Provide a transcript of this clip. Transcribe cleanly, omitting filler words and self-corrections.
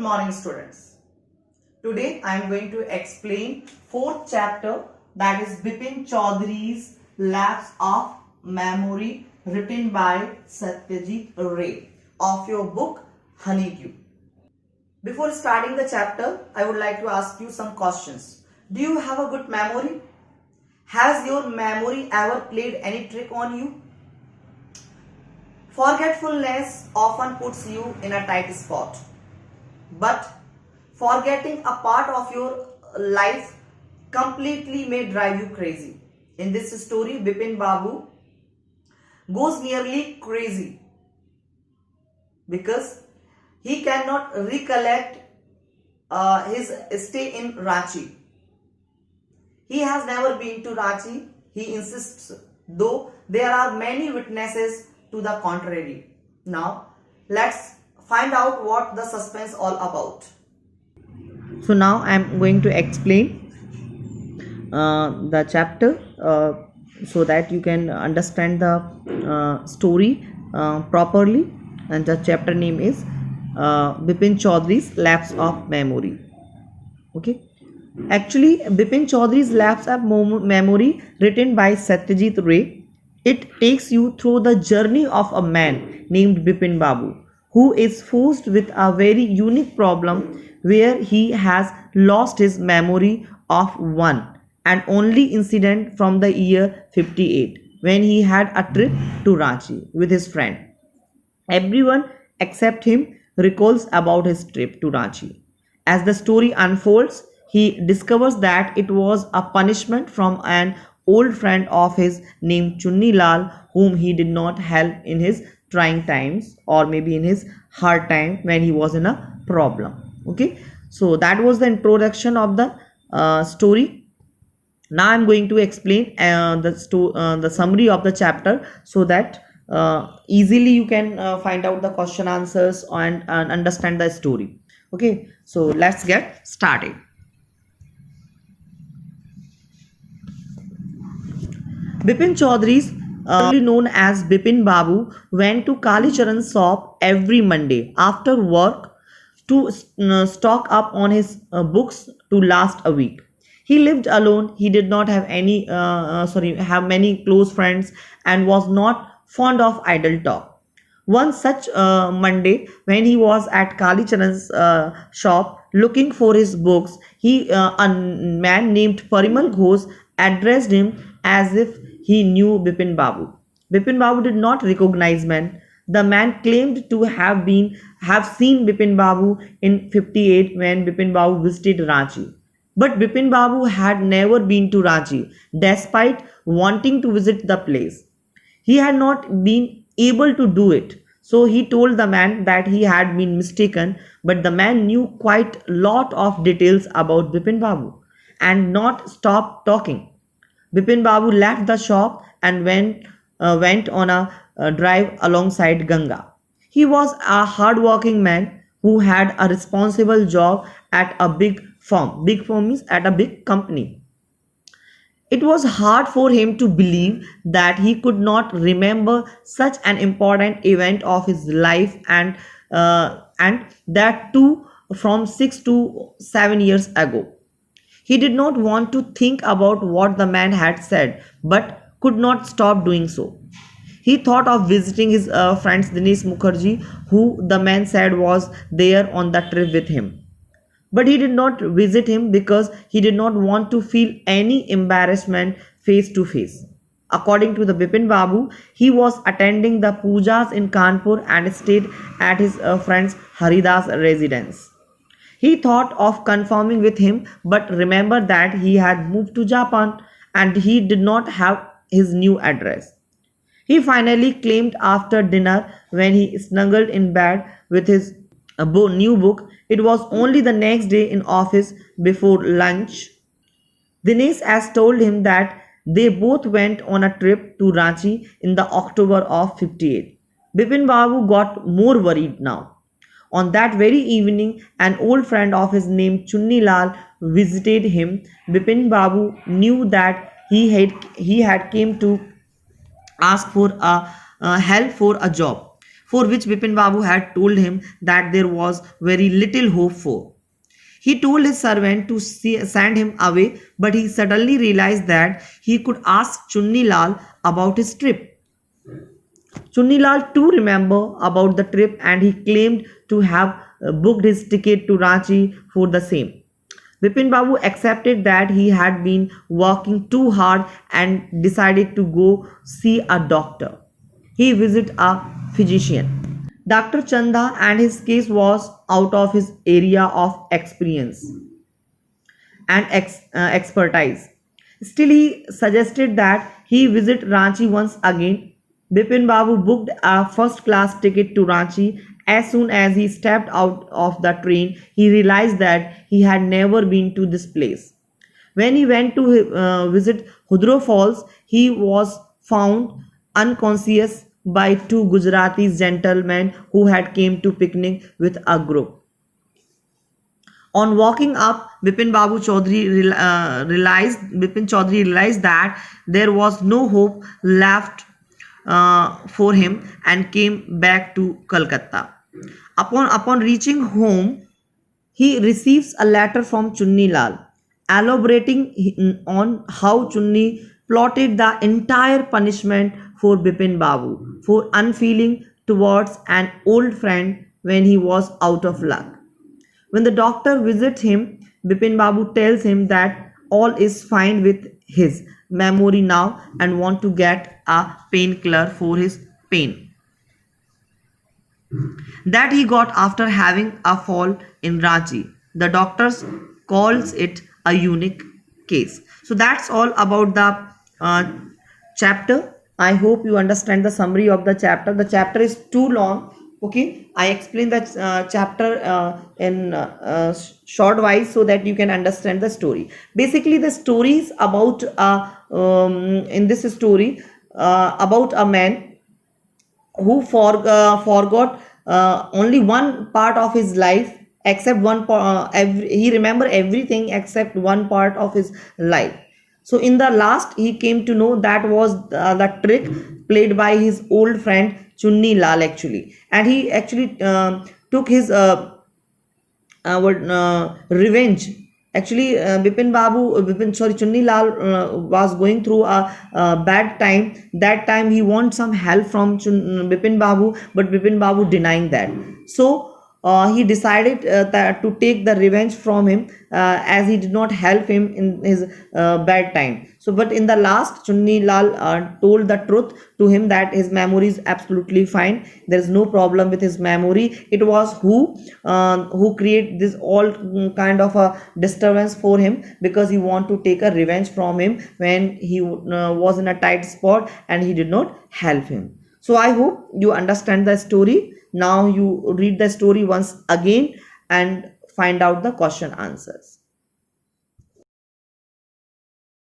morning, students. Today I am going to explain fourth chapter, that is Bipin Chaudhary's Lapse of Memory, written by Satyajit Ray of your book Honeydew. Before starting the chapter, I would like to ask you some questions. Do you have a good memory? Has your memory ever played any trick on you? Forgetfulness often puts you in a tight spot, but forgetting a part of your life completely may drive you crazy. In this story, Bipin Babu goes nearly crazy because he cannot recollect his stay in Ranchi. He has never been to Ranchi, he insists, though there are many witnesses to the contrary. Now, let's find out what the suspense all about. So now I am going to explain the chapter so that you can understand the story properly, and the chapter name is Bipin Chaudhary's Lapse of Memory. Okay. Actually, Bipin Chaudhary's Lapse of Memory, written by Satyajit Ray, it takes you through the journey of a man named Bipin Babu, who is faced with a very unique problem where he has lost his memory of one and only incident from the year 58, when he had a trip to Ranchi with his friend. Everyone except him recalls about his trip to Ranchi. As the story unfolds, he discovers that it was a punishment from an old friend of his named Chunni Lal, whom he did not help in his trying times, or maybe in his hard time when he was in a problem. Okay, so that was the introduction of the story. Now I am going to explain the summary of the chapter, so that easily you can find out the question answers and understand the story. Okay, so let's get started. Bipin Chaudhary's, known as Bipin Babu, went to Kali Charan's shop every Monday after work to stock up on his books to last a week. He lived alone. He did not have many close friends, and was not fond of idle talk. One such Monday, when he was at Kali Charan's shop looking for his books, a man named Parimal Ghosh addressed him as if he knew Bipin Babu. Bipin Babu did not recognize man. The man claimed to have seen Bipin Babu in 58 when Bipin Babu visited Ranchi. But Bipin Babu had never been to Ranchi, despite wanting to visit the place. He had not been able to do it. So he told the man that he had been mistaken, but the man knew quite a lot of details about Bipin Babu and not stopped talking. Bipin Babu left the shop and went on a drive alongside Ganga. He was a hard-working man who had a responsible job at a big firm. Big firm means at a big company. It was hard for him to believe that he could not remember such an important event of his life, and that too from 6 to 7 years ago. He did not want to think about what the man had said, but could not stop doing so. He thought of visiting his friend Dinesh Mukherjee, who the man said was there on the trip with him. But he did not visit him because he did not want to feel any embarrassment face to face. According to the Bipin Babu, he was attending the pujas in Kanpur and stayed at his friend's Haridas residence. He thought of confirming with him, but remembered that he had moved to Japan and he did not have his new address. He finally claimed after dinner, when he snuggled in bed with his new book, it was only the next day in office before lunch. Dinesh has told him that they both went on a trip to Ranchi in the October of 58. Bipin Babu got more worried now. On that very evening, an old friend of his named Chunni Lal visited him. Bipin Babu knew that he had came to ask for help for a job. for which Bipin Babu had told him that there was very little hope for. He told his servant to send him away, but he suddenly realized that he could ask Chunni Lal about his trip. Chunni Lal too remembered about the trip and he claimed to have booked his ticket to Ranchi for the same. Bipin Babu accepted that he had been working too hard and decided to go see a doctor. He visited a physician, Dr. Chanda, and his case was out of his area of experience and expertise. Still, he suggested that he visit Ranchi once again. Bipin Babu booked a first class ticket to Ranchi. As soon as he stepped out of the train, he realized that he had never been to this place. When he went to visit Hudro Falls, he was found unconscious by two Gujarati gentlemen who had came to picnic with a group. On walking up, Bipin Chaudhary realized that there was no hope left for him and came back to Calcutta. Upon reaching home, he receives a letter from Chunni Lal, elaborating on how Chunni plotted the entire punishment for Bipin Babu for unfeeling towards an old friend when he was out of luck. When the doctor visits him, Bipin Babu tells him that all is fine with his memory now and want to get a painkiller for his pain that he got after having a fall in Ranchi. The doctors calls it a unique case. So that's all about the chapter. I hope you understand the summary of the chapter. The chapter is too long. Okay, I explain that chapter in short wise so that you can understand the story. Basically, the story is about in this story about a man who forgot only one part of his life except he remember everything except one part of his life. So in the last he came to know that was the trick played by his old friend Chunni Lal actually, and he actually took his revenge. Actually, Chunni Lal was going through a bad time. That time he wants some help from Bipin Babu, but Bipin Babu denying that. So he decided to take the revenge from him as he did not help him in his bad time. So, but in the last, Chunni Lal told the truth to him that his memory is absolutely fine. There is no problem with his memory. It was who create this all kind of a disturbance for him because he want to take a revenge from him when he was in a tight spot and he did not help him. So I hope you understand the story. Now you read the story once again and find out the question answers.